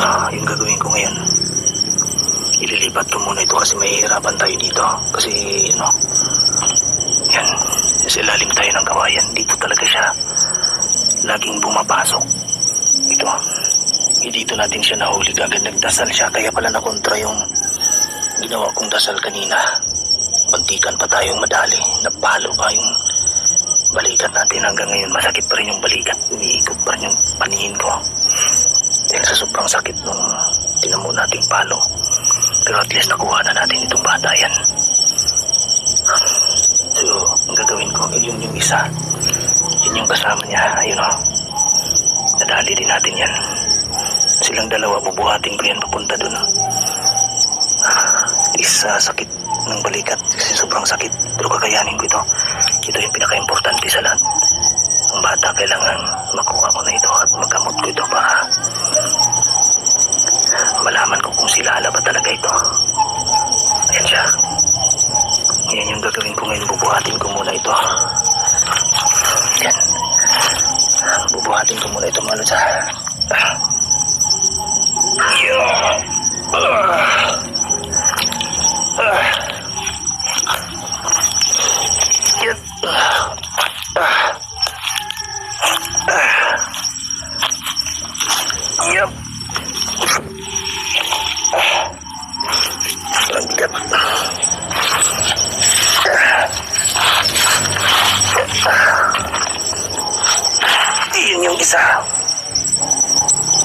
Yung gagawin ko ngayon, ililipat ko muna ito kasi mahihirapan tayo dito. Kasi, yan, sa ilalim tayo ng kawayan. Dito talaga siya laging bumapasok. Ito, dito natin siya nahuli. Agad nagdasal siya, kaya pala nakontra yung ginawa kong dasal kanina. Bantikan pa tayong madali. Napalo pa yung balikat natin. Hanggang ngayon masakit pa rin yung balikat. Umiikot pa rin yung paningin ko dahil sa sobrang sakit nung tinamo nating palo. Pero at least nakuha na natin itong bata yan. So ang gagawin ko, yun yung isa, yun yung kasama niya. Ayun o, nadali din natin yan. Silang dalawa, bubuhatin ko yan papunta dun. Isa sakit ng balikat kasi sobrang sakit, pero kakayanin ko ito. Ito yung pinaka-importante sa lahat. Ang bata kailangan makuha ko na ito at magamot ko ito para malaman ko kung sila ba talaga ito. Ayan siya. Ayan yung gagawin ko ngayon. Bubuhatin ko muna ito. Ayan. Bubuhatin ko muna ito mga lods. Yun yung isa.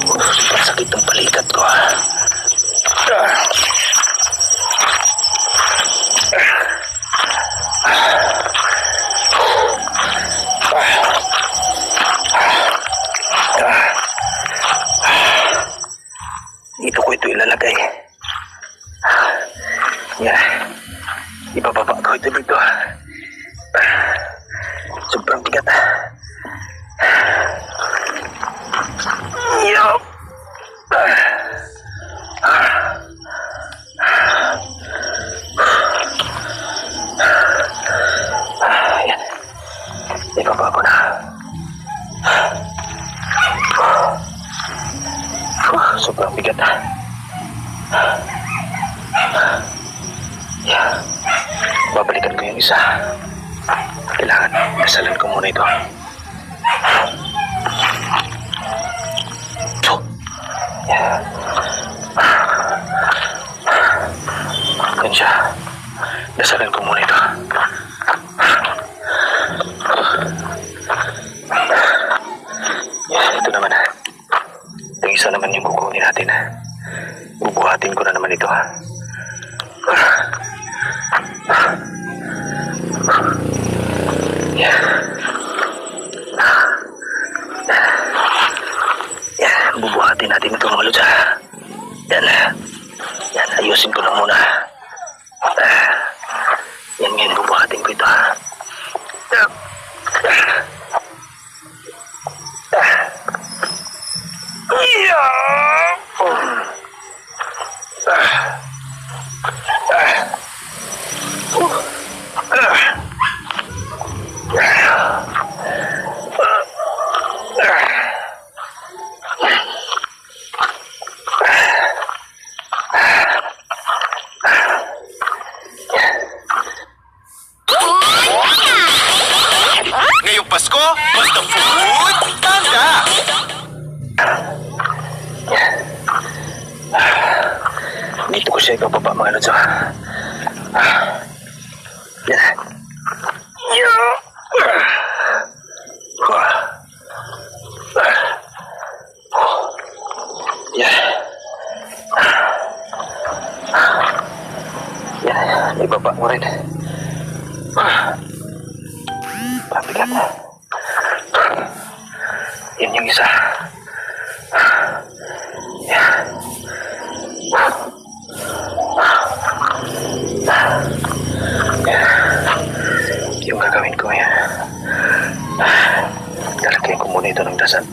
Sobrang sakit ng balikat ko. Dito ko ito ilalagay. Yan. Ibababa ko ito dito. Sobrang bigat. Yup. Yan. Ibaba ko na. Sobrang bigat. Yan. Babalikan ko yung isa. Kailangan dasalan ko muna ito. Yan. Yan siya. Dasalan ko muna ito. Yan, ito naman. Itong isa naman yung kukunin natin. Bubuhatin ko na naman ito. Yan. Yan, bubuhatin natin ito mga lods. Yan. Yan, ayusin ko lang muna. Yan ngayon, bubuhatin ko ito. Ngayong Pasko, basta food, tanda! Dito ko siya ibababa mga lods. Yan. Yan. Yan. Ibaba mo rin. Pabigat. Yan yung isa. Yan. Yung gagawin ko yan. Lalagyan ko muna ito ng dasal.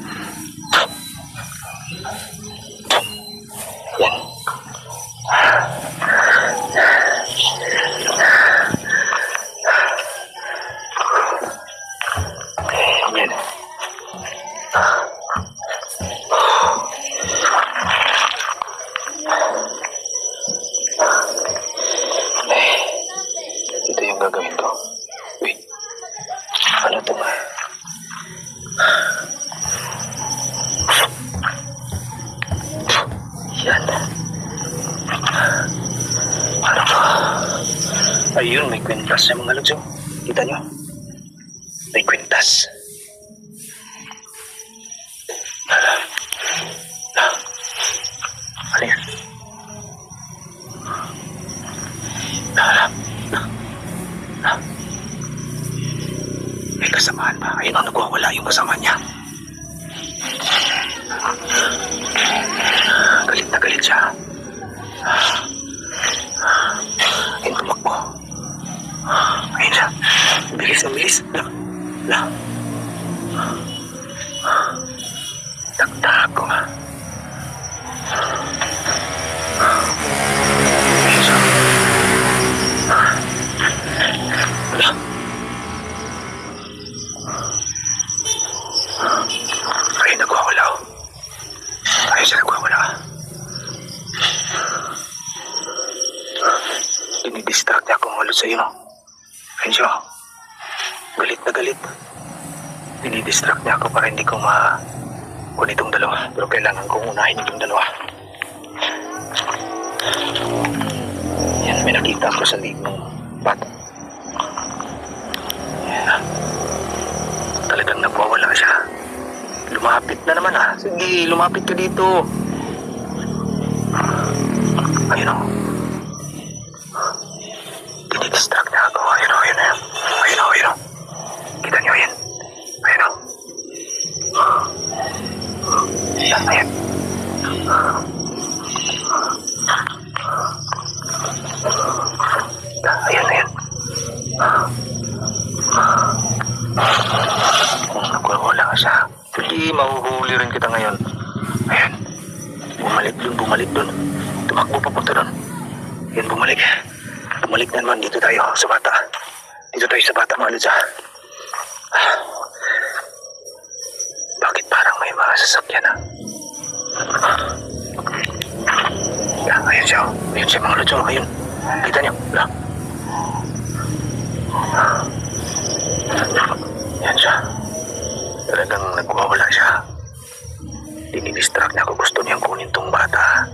Yan. Yan. Ayun, may kwintas sa mga lods. Oh. Kita nyo? May kwintas. Ano yan? May kasamaan ba? Ayun ang nagwawala yung kasama niya. Galit na galit siya. Ayun, tumakbo. Ayun siya. Bilis na bilis. La. Taktak ko nga. Ayun siya. La. Ayun, nagwawala. Ayun siya, nagwawala. Dinidistract niya akong ulit sa'yo, no? Ayun siya. Galit na galit. Dinidistract niya ako para hindi ko kun itong dalawa. Pero kailangan kong unahin itong dalawa. Yan, may nakita ako sa liig ng bata. Yan. Talagang nagwawala siya. Lumapit na naman ah. Sige, lumapit ka dito. Ayun o. Dinidistract niya ako. Ayun o, ayun o. Ayun o, ayun o. Kita niyo yan. Ayun o. Ayan, ayan. Ayan, ayan. Kung nagwawala ka siya, hindi mahuhuli rin kita ngayon. Ayan. Bumalik dun. Tumakbo papunta dun. Ayan, bumalik. Bumalik na naman. Dito tayo sa bata. Dito tayo sa bata, mga lods, ah. Bakit parang may mga sasakyan, ah? Ayan siya, oh. Ayan siya, mga lods, oh. Ayun. Kita niyo. Ayan siya. Talagang nagwawala siya. Dinidistract niya ako. Gusto niyang kunin tong bata.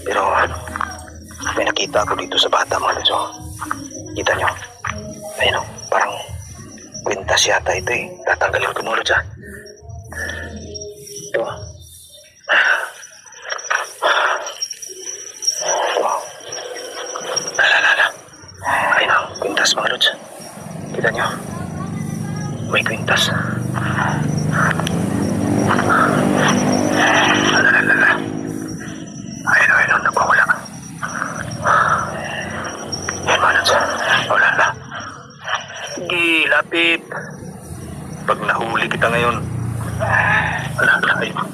Pero may nakita ako dito sa bata, mga lods, oh. Kita niyo. Ayun, oh. Parang kwintas yata ito eh. Tatanggalin ko, mga lods, ah. Ito. Ayun ang kwintas, mga lods. Kita nyo? May kwintas. Ayun, nagwawala. Ayun, mga lods. Wala na. Sige, lapit. Pag nahuli kita ngayon. Wala, ayun.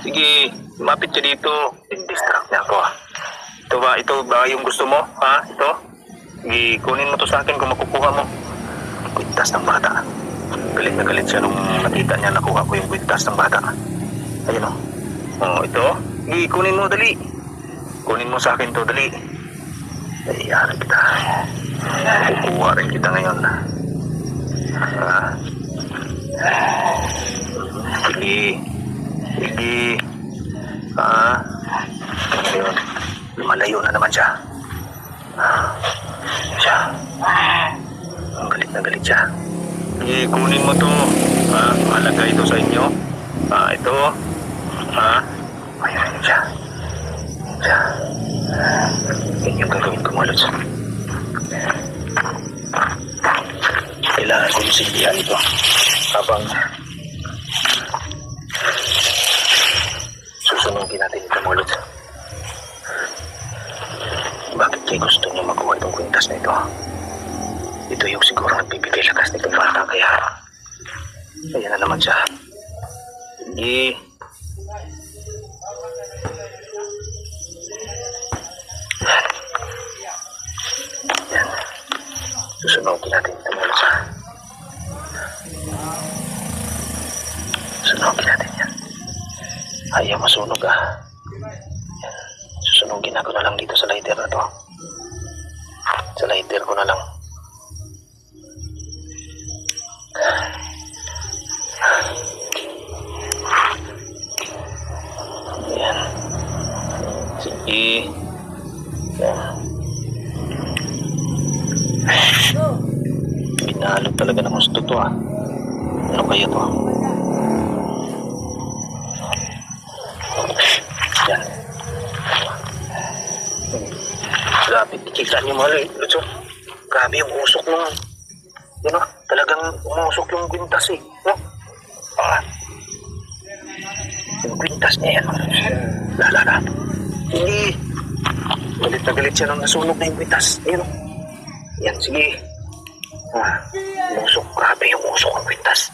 Sige, lumapit ka dito. Distract niya ako, ah. Ito ba yung gusto mo? Ha? Ito? Kunin mo to sa akin kung makukuha mo. Kwintas ng bata. Galit na galit siya nung nakita niya nakuha ko yung kwintas ng bata. Ayun o. Oh, ito. Kunin mo, dali. Kunin mo sa akin to, dali. Ayari kita. Kukuha rin kita ngayon. Sige. Ayun. Lumalayo na naman siya. Ang galit na galit siya. Kunin mo to. Mahalaga ito sa inyo. Ito. Ayun siya. Yan yung gagawin ko, mga lods. Kailangan ko yung silbihan ito. Habang susunugin natin ito, mga lods. Bakit kayo gusto niyo makuha itong kwintas na ito? Ito yung siguro nagbibigay lakas nitong bata, kaya ayan na naman siya. Sige. Yan. Susunogin natin ito muna siya. Susunogin natin yan. Ayaw masunog, ah. Yan. Susunogin ako na lang dito sa lighter na to. Sa lighter ko na lang. Yan. Sige. Yan. Hinalo talaga ng gusto to ah. Ano kaya to? Yan. Grabe, kita niyo mga Lutso. Grabe yung usok nung, yun o, talagang umusok yung kwintas eh. No? Ah. Yung kwintas niya yan. Lala. Hindi. Galit na galit siya nung nasunog na yung kwintas. Ayun o. Yan, sige. Ah, umusok. Grabe yung usok ng kwintas.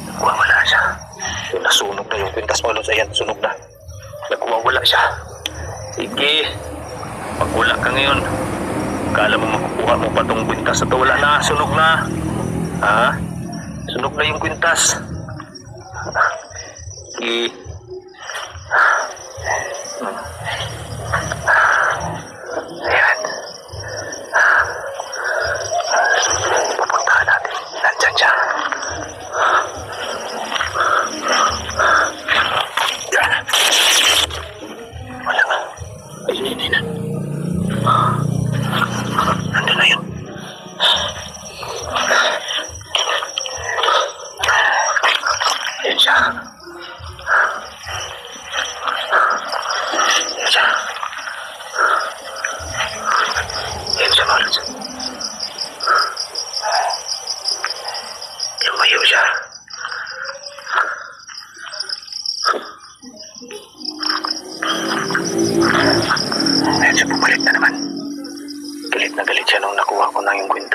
Nagwawala siya. Yung nasunog na yung kwintas mo, Lutz. Ayan, sunog na. Nagwawala siya. Sige. Pag wala ka ngayon, kala mo makukuha mo pa tong kwintas na to. Wala na, sunog na. Ha? Sunog na yung kwintas. Sige. Ayan. Pupuntahan natin. Nandyan siya. Wala nga. Ayun. Nandun na yun. Ayan siya. Ayan siya, Marlon. Lumayo siya. Ayan siya, bumalik na naman. Galit na galit siya nung nakuha ko na yung kwintas.